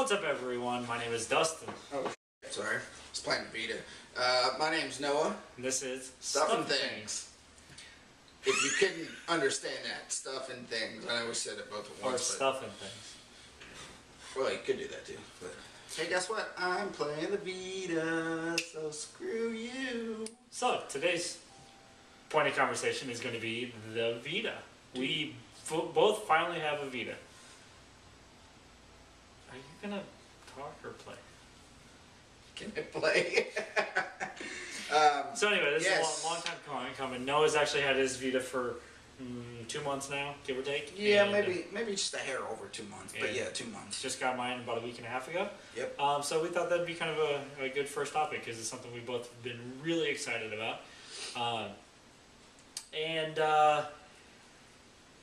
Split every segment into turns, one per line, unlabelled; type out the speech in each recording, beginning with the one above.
What's up, everyone? My name is Dustin.
Oh, sorry. I was playing Vita. My name's Noah.
And this is
StuffNThings. If you couldn't understand that, StuffNThings. I know we said it both at once.
Or StuffNThings.
Well, you could do that too. But hey, guess what? I'm playing the Vita, so screw you.
So, today's point of conversation is going to be the Vita. We both finally have a Vita. Are you going to talk or play?
Can I play?
So anyway, this is a long time coming. Noah's actually had his Vita for 2 months now, give or take.
Yeah, and, maybe just a hair over 2 months, but yeah, 2 months.
Just got mine about a week and a half ago.
Yep.
So we thought that'd be kind of a good first topic because it's something we've both been really excited about.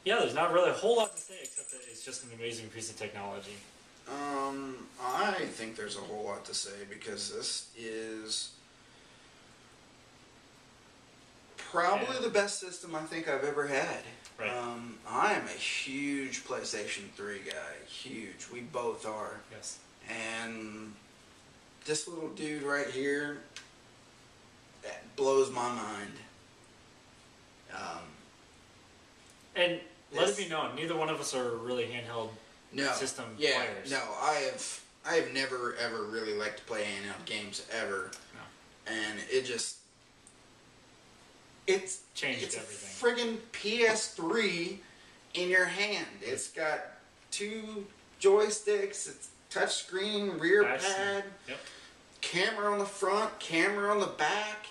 Yeah, there's not really a whole lot to say except that it's just an amazing piece of technology.
I think there's a whole lot to say because this is probably the best system I think I've ever had.
Right.
I am a huge PlayStation 3 guy. Huge. We both are.
Yes. And
this little dude right here, that blows my mind.
And let it be known, neither one of us are really handheld system players.
No, I have never ever really liked to play handheld games ever. No. And it's
changed everything.
Friggin' PS3 in your hand. It's got 2 joysticks, it's touchscreen, rear pad, camera on the front, camera on the back,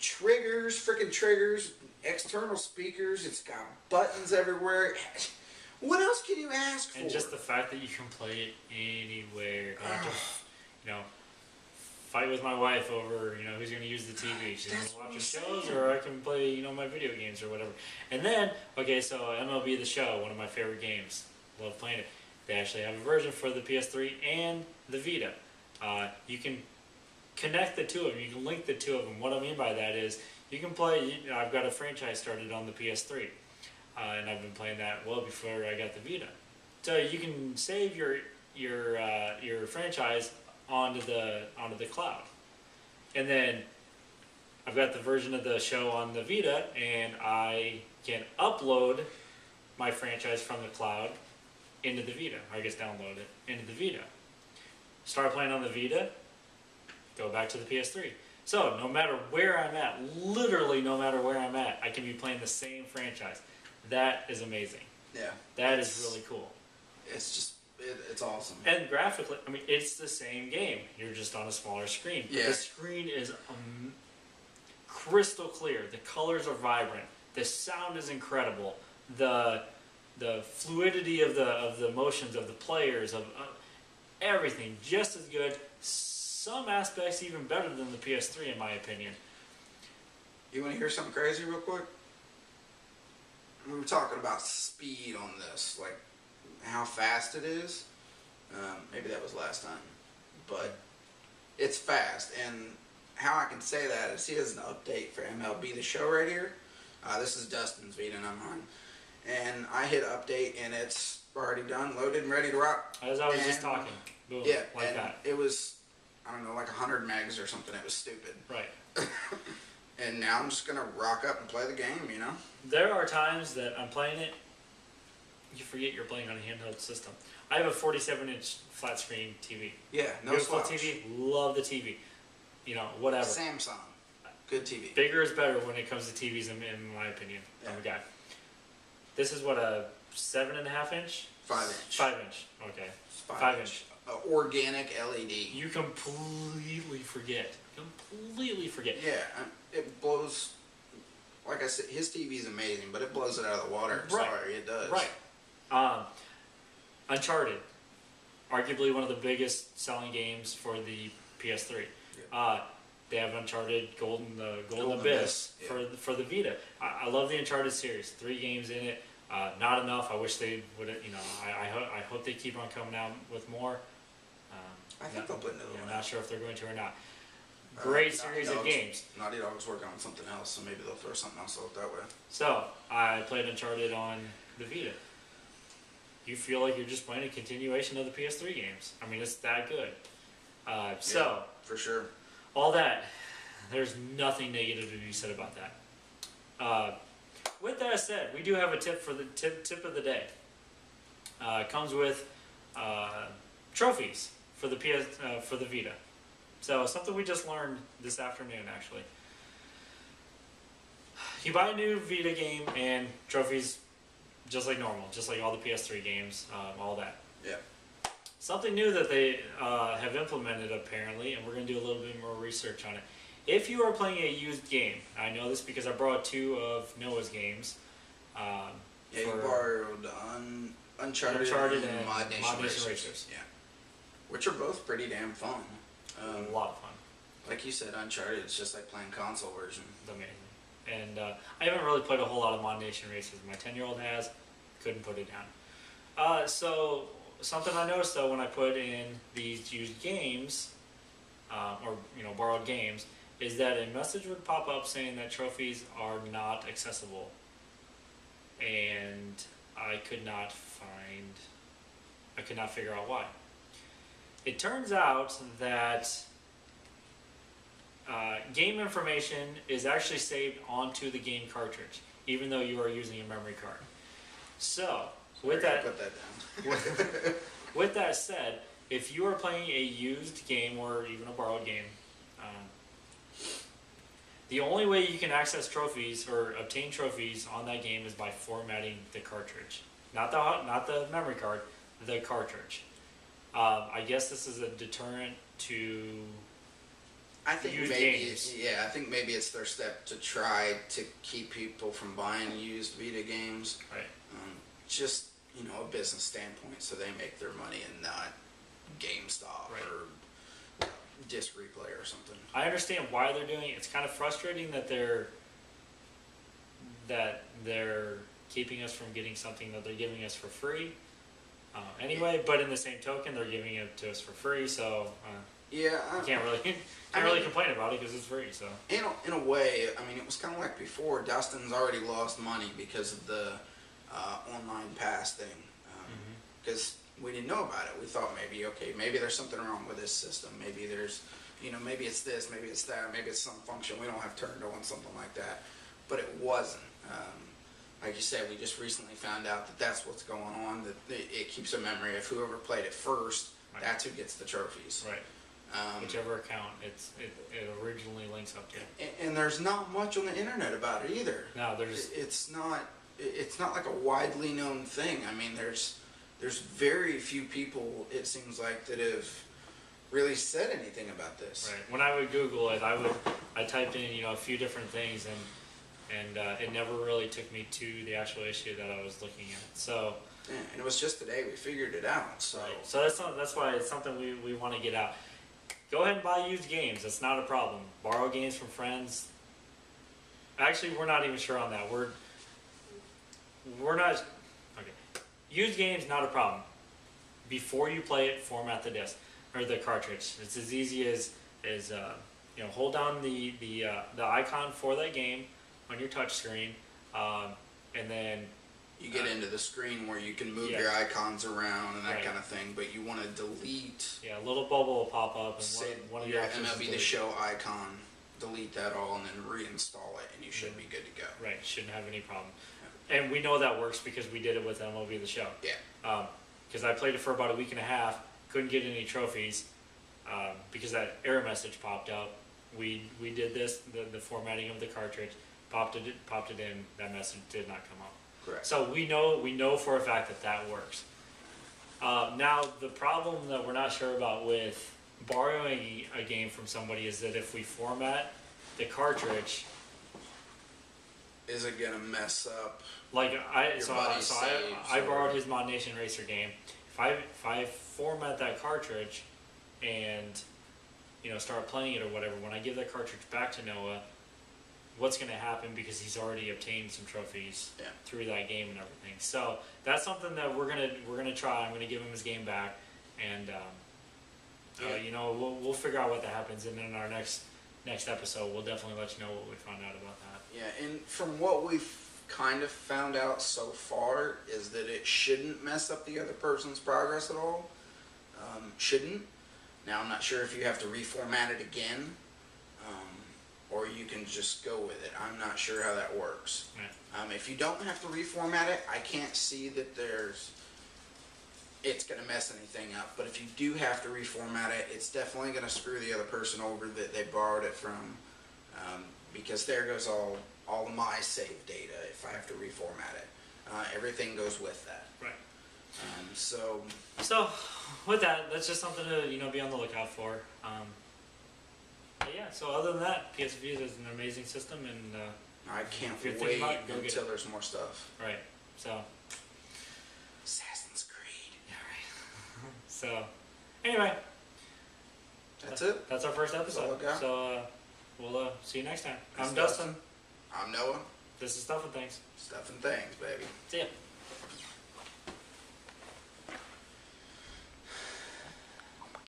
freaking triggers, external speakers, it's got buttons everywhere. What else can you ask for?
And just the fact that you can play it anywhere. I don't have to, fight with my wife over, who's going to use the TV. She's going to watch the shows, or I can play, my video games or whatever. And then, so MLB The Show, one of my favorite games. Love playing it. They actually have a version for the PS3 and the Vita. You can connect the two of them. You can link the two of them. What I mean by that is you can play, I've got a franchise started on the PS3. And I've been playing that well before I got the Vita. So you can save your franchise onto the cloud, and then I've got the version of the show on the Vita, and I can upload my franchise from the cloud into the Vita. I guess download it into the Vita. Start playing on the Vita. Go back to the PS3. So no matter where I'm at, literally no matter where I'm at, I can be playing the same franchise. That is amazing. Yeah. That is really cool.
It's just, it's awesome.
And graphically, it's the same game. You're just on a smaller screen. But the screen is crystal clear. The colors are vibrant. The sound is incredible. The fluidity of the motions of the players, of everything, just as good. Some aspects even better than the PS3, in my opinion.
You want to hear something crazy real quick? We were talking about speed on this, like how fast it is. Maybe that was last time, but it's fast. And how I can say that is he has an update for MLB The Show right here. This is Dustin's Vita and I'm on. And I hit update and it's already done, loaded and ready to rock.
As I was just talking. Boom,
yeah,
like
and
that.
It was, I don't know, like 100 megs or something. It was stupid.
Right.
And now I'm just going to rock up and play the game,
There are times that I'm playing it, you forget you're playing on a handheld system. I have a 47-inch flat screen TV.
Yeah, no
beautiful
slouch.
TV, love the TV. Whatever.
Samsung, good TV.
Bigger is better when it comes to TVs, in my opinion.
Yeah.
I'm a guy. This is what, a 7.5-inch?
5-inch.
5-inch, okay.
5-inch. Organic LED.
You completely forget.
Yeah, it blows. Like I said, his TV is amazing, but it blows it out of the water.
Right.
Sorry, it does.
Right. Uncharted, arguably one of the biggest selling games for the PS3. Yeah. They have Uncharted Golden Abyss for the Vita. I love the Uncharted series. 3 games in it. Not enough. I wish they would. I hope they keep on coming out with more.
I think they'll put another one.
I'm not sure if they're going to or not. Great series of games.
Naughty Dog's working on something else, so maybe they'll throw something else out that way.
So, I played Uncharted on the Vita. you feel like you're just playing a continuation of the PS3 games. I mean, it's that good. So,
yeah, for sure.
all that, there's nothing negative to be said about that. With that said, we do have a tip for the tip of the day. It comes with trophies for the for the Vita. So something we just learned this afternoon, actually. You buy a new Vita game and trophies, just like normal, just like all the PS3 games, all that.
Yeah.
Something new that they have implemented apparently, and we're going to do a little bit more research on it. If you are playing a used game, I know this because I borrowed 2 of Noah's games.
Yeah, you borrowed Uncharted and Mod Nation Racers. Yeah. Which are both pretty damn fun.
A lot of fun.
Like you said, Uncharted, it's just like playing console version.
It's amazing. And I haven't really played a whole lot of Mod Nation Racers. My 10-year-old has. Couldn't put it down. So, something I noticed though when I put in these used games, or borrowed games, is that a message would pop up saying that trophies are not accessible. And I could not figure out why. It turns out that game information is actually saved onto the game cartridge, even though you are using a memory card. So, with that,
put that down.
with that said, if you are playing a used game or even a borrowed game, the only way you can access trophies or obtain trophies on that game is by formatting the cartridge, not the memory card, the cartridge. I guess this is a deterrent to used games.
I think maybe it's their step to try to keep people from buying used Vita games.
Right.
Just a business standpoint, so they make their money and not GameStop or Disc Replay or something.
I understand why they're doing it. It's kind of frustrating that they're keeping us from getting something that they're giving us for free. Anyway, but in the same token, they're giving it to us for free, so you can't really complain about it because it's free. So
in a way, I mean, it was kind of like before. Dustin's already lost money because of the online pass thing, because we didn't know about it. We thought maybe there's something wrong with this system. Maybe there's, maybe it's this, maybe it's that, maybe it's some function we don't have turned on, something like that. But it wasn't. Like you said, we just recently found out that that's what's going on, that it keeps a memory of whoever played it first, that's who gets the trophies.
Right. Whichever account it originally links up to.
And there's not much on the internet about it either.
No, there's...
It's not like a widely known thing. I mean, there's very few people, it seems like, that have really said anything about this.
Right. When I would Google it, I typed in a few different things, and it never really took me to the actual issue that I was looking at. So.
Yeah, and it was just today we figured it out. So.
Right. So that's why it's something we want to get out. Go ahead and buy used games. That's not a problem. Borrow games from friends. Actually, we're not even sure on that. We're not. Okay. Used games, not a problem. Before you play it, format the disc or the cartridge. It's as easy as hold down the icon for that game on your touch screen, and then
you get into the screen where you can move your icons around and that kind of thing. But you want to delete.
Yeah, a little bubble will pop up, and one of your
MLB The Show icon. Delete that all and then reinstall it, and you should be good to go.
Right, shouldn't have any problem. And we know that works because we did it with MLB The Show.
Yeah.
Because I played it for about a week and a half, couldn't get any trophies because that error message popped up. We did this, the formatting of the cartridge, popped it in. That message did not come up.
Correct.
So we know for a fact that works. Now the problem that we're not sure about with borrowing a game from somebody is that if we format the cartridge,
is it gonna mess up?
Like I borrowed his Mod Nation Racer game. If I format that cartridge and start playing it or whatever, when I give that cartridge back to Noah, what's going to happen because he's already obtained some trophies through that game and everything. So that's something that we're gonna try. I'm gonna give him his game back, and we'll figure out what that happens, and in our next episode we'll definitely let you know what we found out about that.
Yeah, and from what we've kind of found out so far is that it shouldn't mess up the other person's progress at all. Shouldn't. Now, I'm not sure if you have to reformat it again, or you can just go with it. I'm not sure how that works.
Right.
If you don't have to reformat it, I can't see that it's going to mess anything up. But if you do have to reformat it, it's definitely going to screw the other person over that they borrowed it from, because there goes all of my save data if I have to reformat it. Everything goes with that.
Right.
So
with that, that's just something to be on the lookout for. But yeah. So other than that, PSV is an amazing system, and
I can't
if you're
wait
thinking about it, go get
until
it.
there's more stuff.
Right. So.
Assassin's Creed.
Yeah. Right. So anyway,
That's it.
that's our first episode.
all I got.
So we'll see you next time.
That's
I'm Dustin.
I'm Noah.
This is StuffNThings.
Stuff and Things, baby.
See ya.